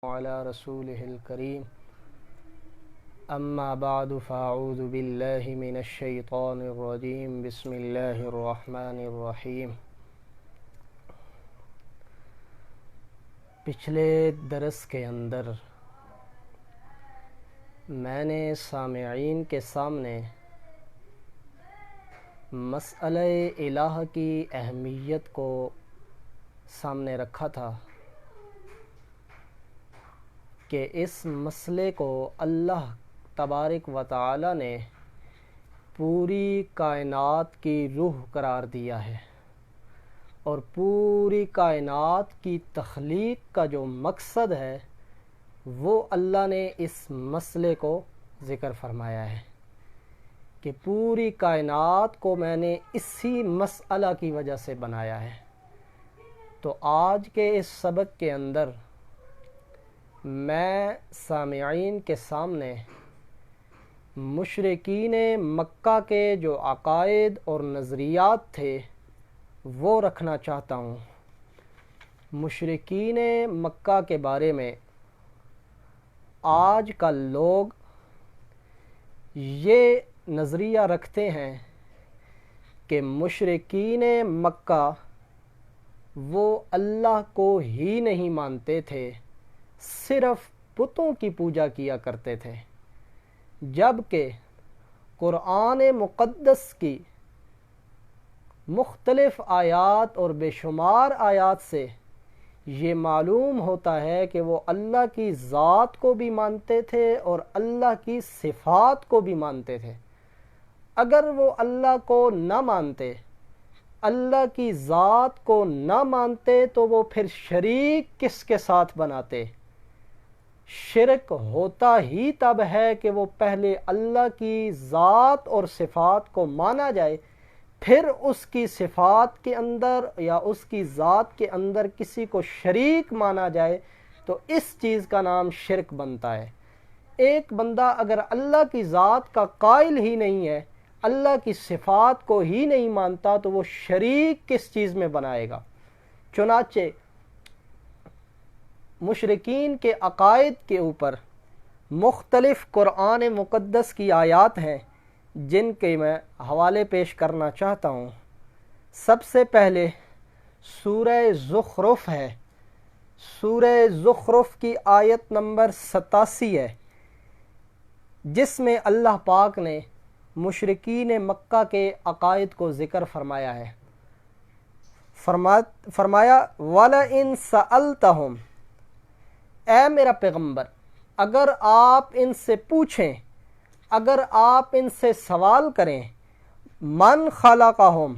وعلى رسوله الكريم أما بعد فأعوذ بالله من الشيطان الرجيم بسم الله الرحمن الرحیم۔ پچھلے درس کے اندر میں نے سامعین کے سامنے مسئلہ الہ کی اہمیت کو سامنے رکھا تھا کہ اس مسئلے کو اللہ تبارک و تعالی نے پوری کائنات کی روح قرار دیا ہے، اور پوری کائنات کی تخلیق کا جو مقصد ہے وہ اللہ نے اس مسئلے کو ذکر فرمایا ہے کہ پوری کائنات کو میں نے اسی مسئلہ کی وجہ سے بنایا ہے۔ تو آج کے اس سبق کے اندر میں سامعین کے سامنے مشرکین مکہ کے جو عقائد اور نظریات تھے وہ رکھنا چاہتا ہوں۔ مشرکین مکہ کے بارے میں آج کل لوگ یہ نظریہ رکھتے ہیں کہ مشرکین مکہ وہ اللہ کو ہی نہیں مانتے تھے، صرف بتوں کی پوجا کیا کرتے تھے، جبکہ قرآن مقدس کی مختلف آیات اور بے شمار آیات سے یہ معلوم ہوتا ہے کہ وہ اللہ کی ذات کو بھی مانتے تھے اور اللہ کی صفات کو بھی مانتے تھے۔ اگر وہ اللہ کو نہ مانتے، اللہ کی ذات کو نہ مانتے، تو وہ پھر شریک کس کے ساتھ بناتے؟ شرک ہوتا ہی تب ہے کہ وہ پہلے اللہ کی ذات اور صفات کو مانا جائے، پھر اس کی صفات کے اندر یا اس کی ذات کے اندر کسی کو شریک مانا جائے تو اس چیز کا نام شرک بنتا ہے۔ ایک بندہ اگر اللہ کی ذات کا قائل ہی نہیں ہے، اللہ کی صفات کو ہی نہیں مانتا، تو وہ شریک کس چیز میں بنائے گا؟ چنانچہ مشرکین کے عقائد کے اوپر مختلف قرآن مقدس کی آیات ہیں جن کے میں حوالے پیش کرنا چاہتا ہوں۔ سب سے پہلے سورہ زخرف ہے، سورہ زخرف کی آیت نمبر 87 ہے، جس میں اللہ پاک نے مشرکین مکہ کے عقائد کو ذکر فرمایا ہے۔ فرمایا وَلَئِن سَأَلْتَهُمْ، اے میرا پیغمبر اگر آپ ان سے پوچھیں، اگر آپ ان سے سوال کریں، من خلقہم،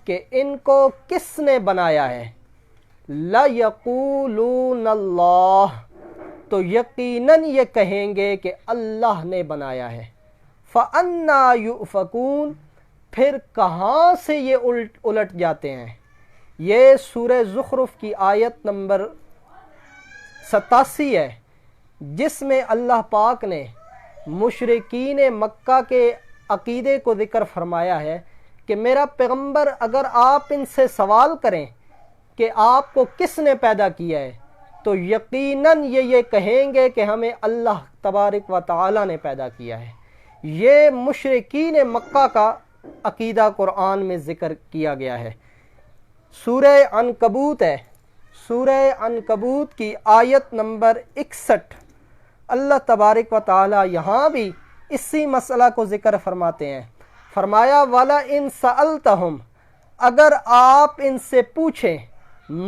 کہ ان کو کس نے بنایا ہے، لَيَقُولُونَ اللَّهُ، تو یقیناً یہ کہیں گے کہ اللہ نے بنایا ہے۔ فَأَنَّا يُؤْفَكُونَ، پھر کہاں سے یہ الٹ جاتے ہیں؟ یہ سورہ زخرف کی آیت نمبر 87 ہے، جس میں اللہ پاک نے مشرکین مکہ کے عقیدے کو ذکر فرمایا ہے کہ میرا پیغمبر اگر آپ ان سے سوال کریں کہ آپ کو کس نے پیدا کیا ہے، تو یقیناً یہ کہیں گے کہ ہمیں اللہ تبارک و تعالی نے پیدا کیا ہے۔ یہ مشرکین مکہ کا عقیدہ قرآن میں ذکر کیا گیا ہے۔ سورہ عنکبوت ہے، سورہ عنکبوت کی آیت نمبر 61، اللہ تبارک و تعالی یہاں بھی اسی مسئلہ کو ذکر فرماتے ہیں۔ فرمایا وَلَئِن سَأَلْتَهُمْ، اگر آپ ان سے پوچھیں،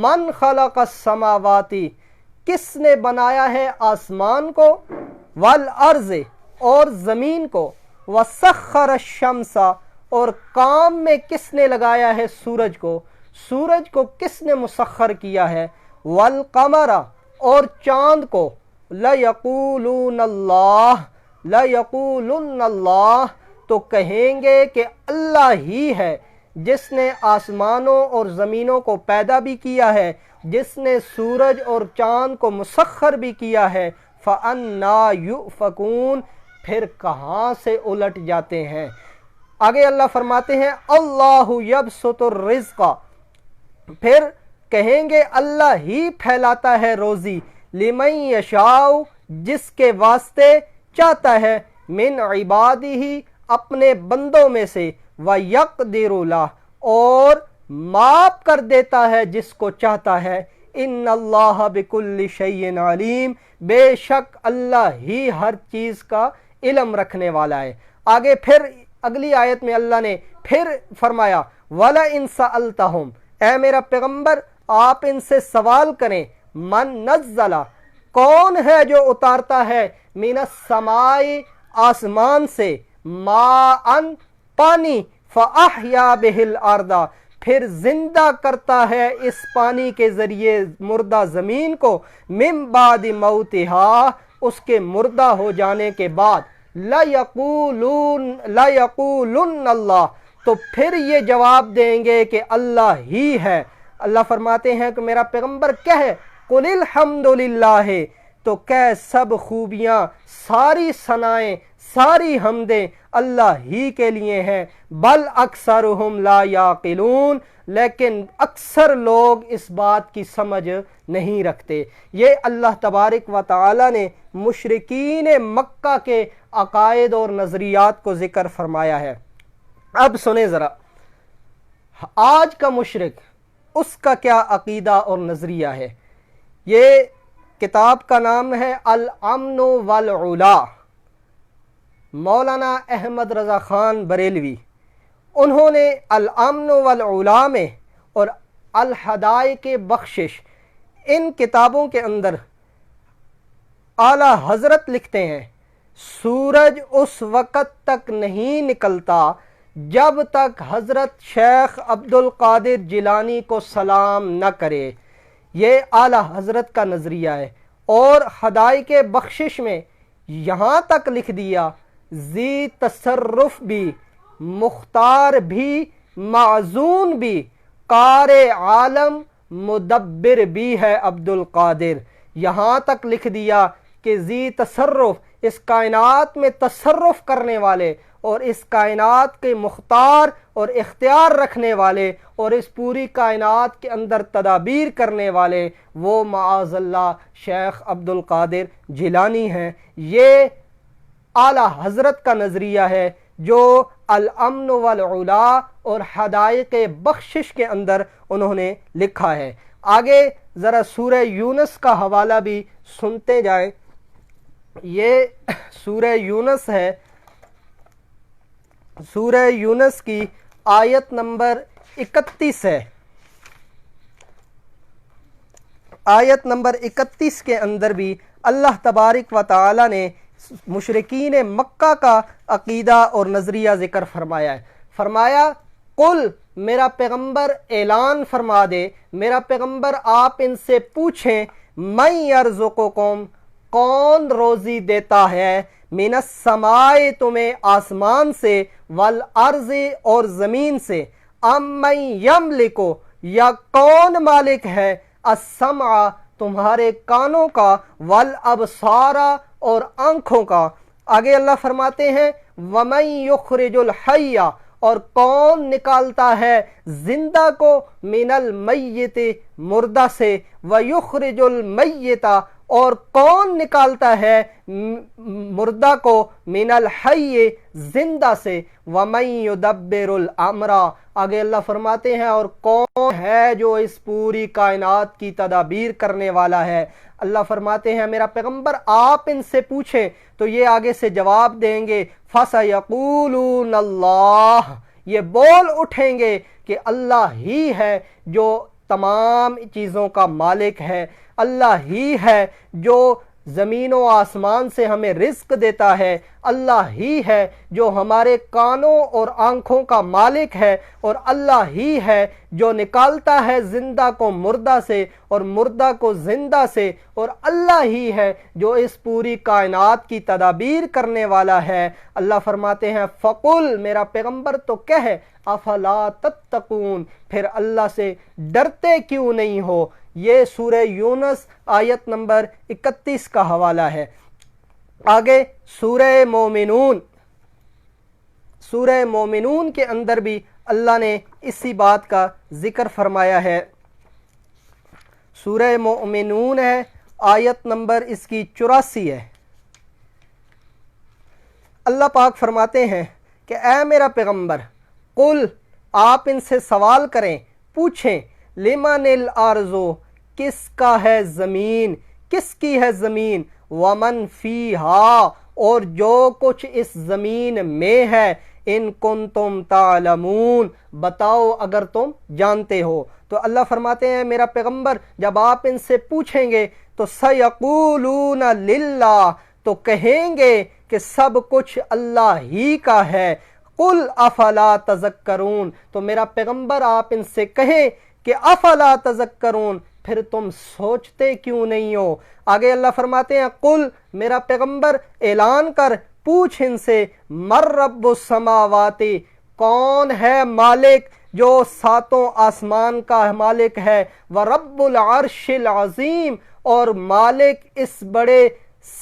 من خلق السماوات، کس نے بنایا ہے آسمان کو، والارض، اور زمین کو، وسخر الشمس، اور کام میں کس نے لگایا ہے سورج کو، سورج کو کس نے مسخر کیا ہے، والقمر، اور چاند کو، لَيَقُولُونَ اللَّهُ، لَيَقُولُنَّ اللَّهُ، تو کہیں گے کہ اللہ ہی ہے جس نے آسمانوں اور زمینوں کو پیدا بھی کیا ہے، جس نے سورج اور چاند کو مسخر بھی کیا ہے۔ فَأَنَّا يُؤْفَكُونَ، پھر کہاں سے الٹ جاتے ہیں؟ آگے اللہ فرماتے ہیں اللہ یبسط الرزق، پھر کہیں گے اللہ ہی پھیلاتا ہے روزی، लिमन यशाउ, जिसके वास्ते चाहता है, मिन इबादिही, अपने बंदों में से, व यक़दिरु लह, और माफ कर देता है जिसको चाहता है। इन्नल्लाह बिकुल्लि शैइन अलीम, बेशक अल्लाह ही हर चीज़ का इल्म रखने वाला है। आगे फिर अगली आयत में अल्लाह ने फिर फरमाया, वला इन सअल्तहुम, ऐ मेरा पैगंबर आप इनसे सवाल करें, मन नज़्ज़ला, कौन है जो उतारता है, मिनस समाई, आसमान से, माअन, पानी, फ़अहया बिहिल अर्दा, फिर जिंदा करता है इस पानी के जरिए मुर्दा ज़मीन को, मिन बादि मौतिहा, उसके मुर्दा हो जाने के बाद, ला यक़ूलुन अल्लाह, तो फिर ये जवाब देंगे कि अल्लाह ही है। अल्लाह फरमाते हैं कि मेरा पैगंबर कहे, कुलिल हम्दुलिल्लाह, तो कह सब खूबियाँ, सारी सनाएं, सारी हमदें अल्लाह ही के लिए हैं। बल अक्सरुहुम ला याकिलून, लेकिन अक्सर लोग इस बात की समझ नहीं रखते। ये अल्लाह तबारक व तआला ने मुशरिकीन मक्का के अकायद और नज़रियात को ज़िक्र फरमाया है। अब सुने ज़रा, आज का मुशरिक, उसका क्या अकीदा और नज़रिया है। ये किताब का नाम है अल अम्न वल उला, मौलाना अहमद रज़ा ख़ान बरेलवी। उन्होंने अल अम्न वल उला में और अल हदाइक़ बख्शिश, इन किताबों के अंदर आला हज़रत लिखते हैं, सूरज उस वक़्त तक नहीं निकलता जब तक हज़रत शेख अब्दुल कादिर जिलानी को सलाम न करे। ये आला हज़रत का नज़रिया है। और हदाइक़ बख्शिश में यहाँ तक लिख दिया, जी तसर्रुफ़ भी, मुख्तार भी, माज़ून भी, कार आलम, मुदब्बिर भी है अब्दुल कादिर। यहाँ तक लिख दिया कि जी तसर्रुफ़, इस कायनात में तसर्रुफ़ करने वाले और इस कायनात के मुख्तार और इख्तियार रखने वाले और इस पूरी कायनात के अंदर तदाबीर करने वाले, वो माअज़ल्लाह शेख अब्दुल कादिर जिलानी हैं। ये आला हज़रत का नज़रिया है जो अल अम्न वल उला और हदाइक़ बख्शिश के अंदर उन्होंने लिखा है। आगे ज़रा सूरह यूनुस का हवाला भी सुनते जाएं। ये सूरह यूनुस है, सूरह यूनुस की आयत नंबर 31 है। आयत नंबर 31 के अंदर भी अल्लाह तबारक व तआला ने मुशरिकीन मक्का का अकीदा और नज़रिया ज़िक्र फरमाया है। फरमाया, कुल, मेरा पैगंबर ऐलान फरमा दे, मेरा पैगंबर आप इनसे पूछें, मैं यर्ज़ुकुकुम, कौन रोज़ी देता है, मिनस समाए, तुम्हें आसमान से, वल अर्ज़, और ज़मीन से, अम्मन यमलिको, या कौन मालिक है, अस्समा, तुम्हारे कानों का, वल अबसारा, और आँखों का। आगे अल्लाह फरमाते हैं, वमन युखरिजुल हय्या, और कौन निकालता है जिंदा को, मिनल मय्यित, मुर्दा से, व युखरिजुल मय्यिता, और कौन निकालता है मुर्दा को, मिनल हय्य, जिंदा से, वमन युदब्बिरुल अमरा। आगे अल्लाह फरमाते हैं, और कौन है जो इस पूरी कायनात की तदाबीर करने वाला है। अल्लाह फरमाते हैं, मेरा पैगंबर आप इनसे पूछें तो ये आगे से जवाब देंगे, फसयक़ूलून अल्लाह, ये बोल उठेंगे कि अल्लाह ही है जो तमाम चीज़ों का मालिक है, अल्लाह ही है जो ज़मीन व आसमान से हमें रिज़्क़ देता है, अल्लाह ही है जो हमारे कानों और आँखों का मालिक है, और अल्लाह ही है जो निकालता है ज़िंदा को मुर्दा से और मुर्दा को ज़िंदा से, और अल्लाह ही है जो इस पूरी कायनात की तदाबीर करने वाला है। अल्लाह फरमाते हैं, फ़कुल, मेरा पैगंबर तो कहे, अफला तत्तकून, फिर अल्लाह से डरते क्यों नहीं हो। ये सूरह यूनुस आयत नंबर 31 का हवाला है। आगे सूरह मोमिनून, सूरह मोमिनून के अंदर भी अल्लाह ने इसी बात का जिक्र फरमाया है। सूरह मोमिनून है آیت نمبر اس کی 84 ہے۔ اللہ پاک فرماتے ہیں کہ اے میرا پیغمبر، قل آپ ان سے سوال کریں، پوچھیں، لمن الارض کس کا ہے زمین، کس کی ہے زمین، ومن فیہا اور جو کچھ اس زمین میں ہے، ان کنتم تعلمون بتاؤ اگر تم جانتے ہو۔ تو اللہ فرماتے ہیں میرا پیغمبر جب آپ ان سے پوچھیں گے تو سیقولون للہ، تو کہیں گے کہ سب کچھ اللہ ہی کا ہے۔ قل افلا تذکرون، تو میرا پیغمبر آپ ان سے کہیں کہ افلا تذکرون، پھر تم سوچتے کیوں نہیں ہو۔ آگے اللہ فرماتے ہیں قل میرا پیغمبر اعلان کر، پوچھ ان سے، مر رب السماوات کون ہے مالک جو ساتوں آسمان کا مالک ہے، ورب العرش العظیم اور مالک اس بڑے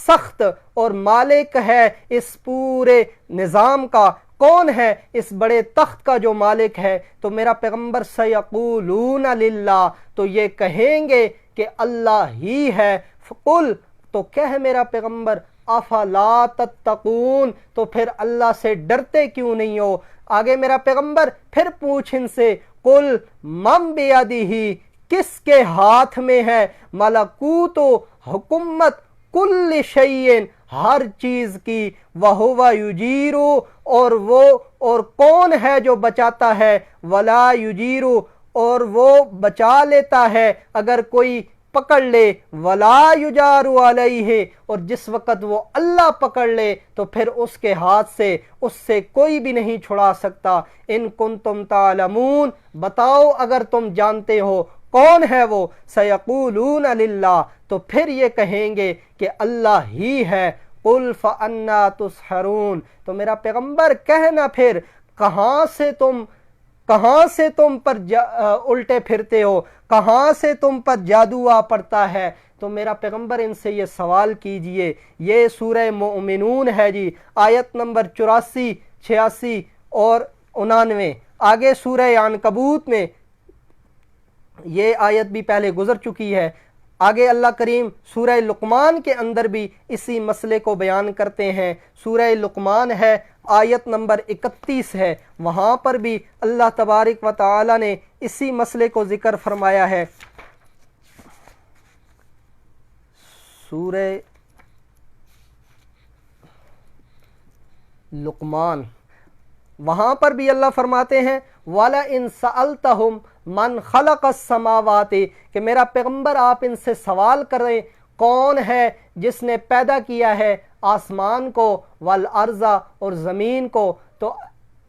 سخت، اور مالک ہے اس پورے نظام کا، کون ہے اس بڑے تخت کا جو مالک ہے۔ تو میرا پیغمبر سیقولون للہ، تو یہ کہیں گے کہ اللہ ہی ہے۔ قل تو کہہ میرا پیغمبر افلا تتقون، تو پھر اللہ سے ڈرتے کیوں نہیں ہو۔ آگے میرا پیغمبر پھر پوچھ ان سے، قل من بیدہ کس کے ہاتھ میں ہے ملکوت و حکومت کل شیء ہر چیز کی، وہو یجیر اور کون ہے جو بچاتا ہے، ولا یجیر اور وہ بچا لیتا ہے اگر کوئی پکڑ لے، ولا یجار علیہ اور جس وقت وہ اللہ پکڑ لے تو پھر اس کے ہاتھ سے اس سے کوئی بھی نہیں چھڑا سکتا۔ ان کنتم تعلمون بتاؤ اگر تم جانتے ہو کون ہے وہ، سیقولون للہ تو پھر یہ کہیں گے کہ اللہ ہی ہے۔ قل فانا تسحرون، تو میرا پیغمبر کہنا پھر کہاں سے تم پر الٹے پھرتے ہو، کہاں سے تم پر جادو آ پڑتا ہے۔ تو میرا پیغمبر ان سے یہ سوال کیجئے۔ یہ سورہ مومنون ہے جی، آیت نمبر 84، 86 اور 99۔ آگے سورہ عنکبوت میں یہ آیت بھی پہلے گزر چکی ہے۔ آگے اللہ کریم سورہ لقمان کے اندر بھی اسی مسئلے کو بیان کرتے ہیں۔ سورہ لقمان ہے، آیت نمبر 31 ہے، وہاں پر بھی اللہ تبارک و تعالی نے اسی مسئلے کو ذکر فرمایا ہے۔ سورہ لقمان، وہاں پر بھی اللہ فرماتے ہیں وَلَئِن سَأَلْتَهُمْ مَنْ خَلَقَ السَّمَاوَاتِ کہ میرا پیغمبر آپ ان سے سوال کریں کون ہے جس نے پیدا کیا ہے آسمان کو، والارض اور زمین کو، تو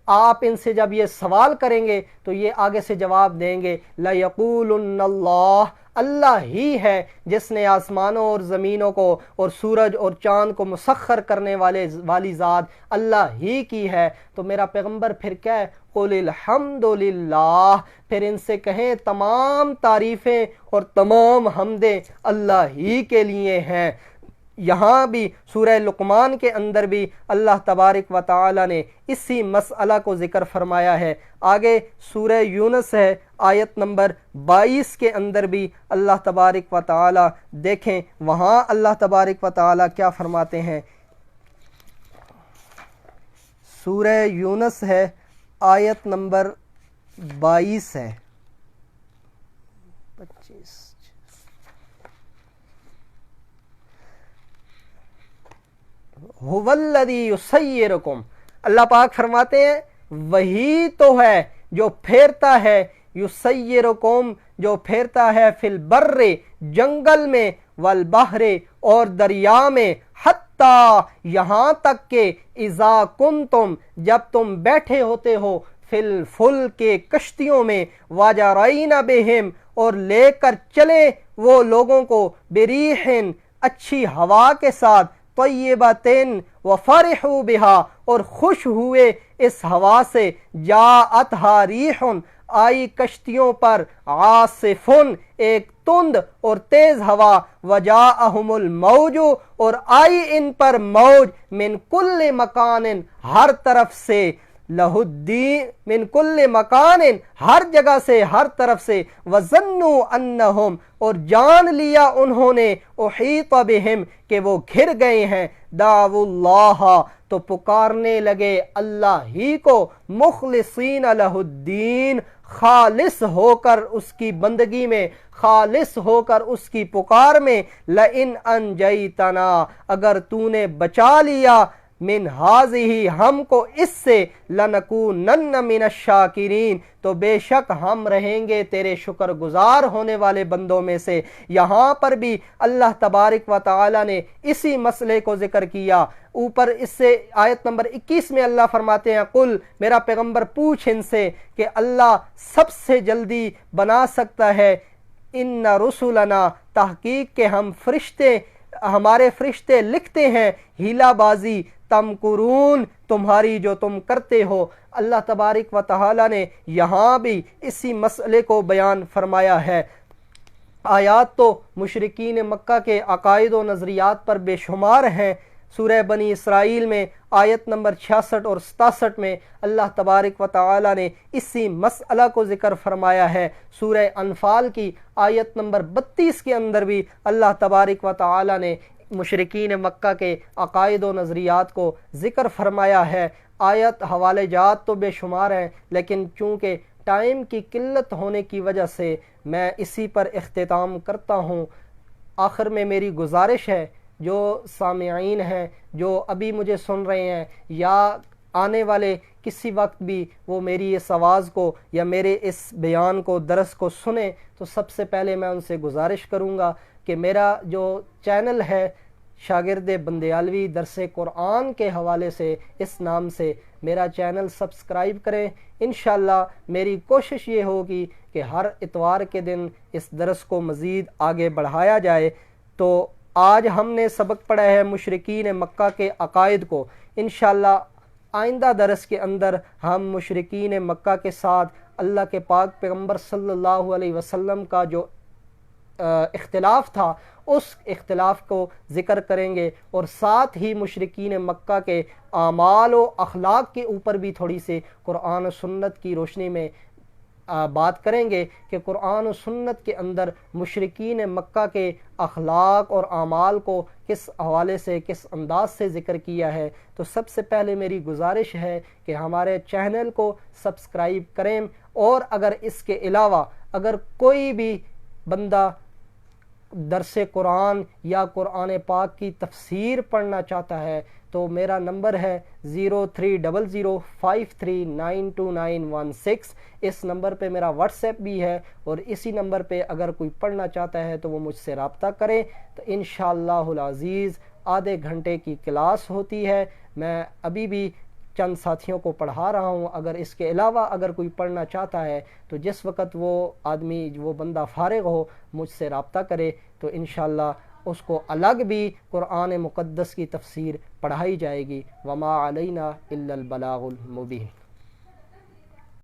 آپ ان سے جب یہ سوال کریں گے تو یہ آگے سے جواب دیں گے لَيَقُولُنَّ اللَّهُ اللہ ہی ہے جس نے آسمانوں اور زمینوں کو اور سورج اور چاند کو مسخر کرنے والی ذات اللہ ہی کی ہے۔ تو میرا پیغمبر پھر کیا ہے، قُلِ الْحَمْدُ لِلَّهِ پھر ان سے کہیں تمام تعریفیں اور تمام حمدیں اللہ ہی کے لیے ہیں۔ یہاں بھی سورہ لقمان کے اندر بھی اللہ تبارک و تعالی نے اسی مسئلہ کو ذکر فرمایا ہے۔ آگے سورہ یونس ہے، آیت نمبر 22 کے اندر بھی اللہ تبارک و تعالی دیکھیں وہاں اللہ تبارک و تعالی کیا فرماتے ہیں۔ سورہ یونس ہے، آیت نمبر 22 ہے، 25۔ هُوَ الَّذِي يُسَيِّرُكُمْ اللہ پاک فرماتے ہیں وہی تو ہے جو پھیرتا ہے، یُسَيِّرُكُمْ جو پھیرتا ہے، فی البر جنگل میں، والبحر اور دریا میں، حتیٰ یہاں تک کہ اذا کنتم جب تم بیٹھے ہوتے ہو، فی الفلک کے کشتیوں میں، وجرین بہم اور لے کر چلے وہ لوگوں کو، بریح اچھی ہوا کے ساتھ، طیبتن وفرحوا بہا اور خوش ہوئے اس ہوا سے، جاءتھا ریح آئی کشتیوں پر، عاصفن ایک تند اور تیز ہوا، وجاءہم الموج اور آئی ان پر موج، من کل مکان ہر طرف سے، लहुद्दीन मिन कुल्ल मकान, हर जगह से, हर तरफ से, वज़न्नु अन्नहुम, और जान लिया उन्होंने, उहीत बिहिम, कि वो घिर गए हैं, दावुल्लाह, तो पुकारने लगे अल्लाह ही को, मुखलिसीन लहुद्दीन, खालिस होकर उसकी बंदगी में, खालिस होकर उसकी पुकार में, लइन अंजैतना, अगर तूने बचा लिया, मिन हाज़िही, हमको इससे, लनकूनन्न मिनश्शाकिरीन, तो बेशक हम रहेंगे तेरे शुक्र गुजार होने वाले बंदों में से। यहाँ पर भी अल्लाह तबारक व तआला ने इसी मसले को जिक्र किया। ऊपर इससे आयत नंबर 21 में अल्लाह फरमाते हैं, कुल, मेरा पैगंबर पूछ इनसे कि अल्लाह सबसे जल्दी बना सकता है, इन्ना रुसुलना, तहकीक के हम फरिश्ते, हमारे फरिश्ते लिखते हैं, हीलाबाजी, तमकुरून, तुम्हारी जो तुम करते हो। अल्लाह तबारक व तआला ने यहाँ भी इसी मसले को बयान फरमाया है। आयात तो मुशरिकीन मक्का के अकायद व नज़रियात पर बेशुमार हैं। सूरह बनी इसराइल में आयत नंबर 66 और 67 में अल्लाह तबारक व तआला ने इसी मसला को ज़िक्र फरमाया है। सूरह अनफाल की आयत नंबर 32 के अंदर भी अल्लाह तबारक व तआला ने मुशरिकीन मक्का के अकायद व नज़रियात को ज़िक्र फरमाया है। आयत हवाले जात तो बेशुमार हैं, लेकिन चूँकि टाइम की किल्लत होने की वजह से मैं इसी पर इख्तिताम करता हूँ। आखिर में मेरी गुजारिश है, जो सामिईन हैं, जो अभी मुझे सुन रहे हैं या आने वाले किसी वक्त भी वो मेरी इस आवाज़ को या मेरे इस बयान को, दरस को सुने, तो सबसे पहले मैं उनसे गुजारिश करूँगा कि मेरा जो चैनल है शागिर्द बंदेयालवी दरस कुरान के हवाले से, इस नाम से मेरा चैनल सब्सक्राइब करें। इंशाअल्लाह मेरी कोशिश ये होगी कि हर इतवार के दिन इस दरस को मज़ीद आगे बढ़ाया जाए। तो आज हमने सबक पढ़ा है मुशरिकीन मक्का के अकायद को। इंशाअल्लाह आइंदा दरस के अंदर हम मुशरिकीन मक्का के साथ अल्लाह के पाक पैगंबर सल्लल्लाहु अलैहि वसल्लम का जो इख्तिलाफ था, उस इख्तिलाफ को ज़िक्र करेंगे, और साथ ही मुशरिकीन मक्का के आमाल व अखलाक के ऊपर भी थोड़ी सी कुरान और सुन्नत की रोशनी में बात करेंगे कि कुरान और सुन्नत के अंदर मुशरिकीन मक्का के अखलाक और आमाल को किस हवाले से, किस अंदाज से ज़िक्र किया है। तो सबसे पहले मेरी गुजारिश है कि हमारे चैनल को सब्सक्राइब करें, और अगर इसके अलावा अगर कोई भी बंदा दरस कुरान या कुरान पाक की तफसीर पढ़ना चाहता है तो मेरा नंबर है 030053929116। इस नंबर पे मेरा व्हाट्सएप भी है, और इसी नंबर पे अगर कोई पढ़ना चाहता है तो वो मुझसे रब्ता करे। तो इंशाअल्लाहुल अज़ीज़ आधे घंटे की क्लास होती है। मैं अभी भी चंद साथियों को पढ़ा रहा हूँ। अगर इसके अलावा अगर कोई पढ़ना चाहता है तो जिस वक़्त वो आदमी, वो बंदा फारिग हो, मुझसे रब्ता करे, तो इंशाअल्लाह उसको अलग भी कुरान मुक़द्दस की तफसीर पढ़ाई जाएगी। वमा अलैना इल्लल बलागुल मुबीन।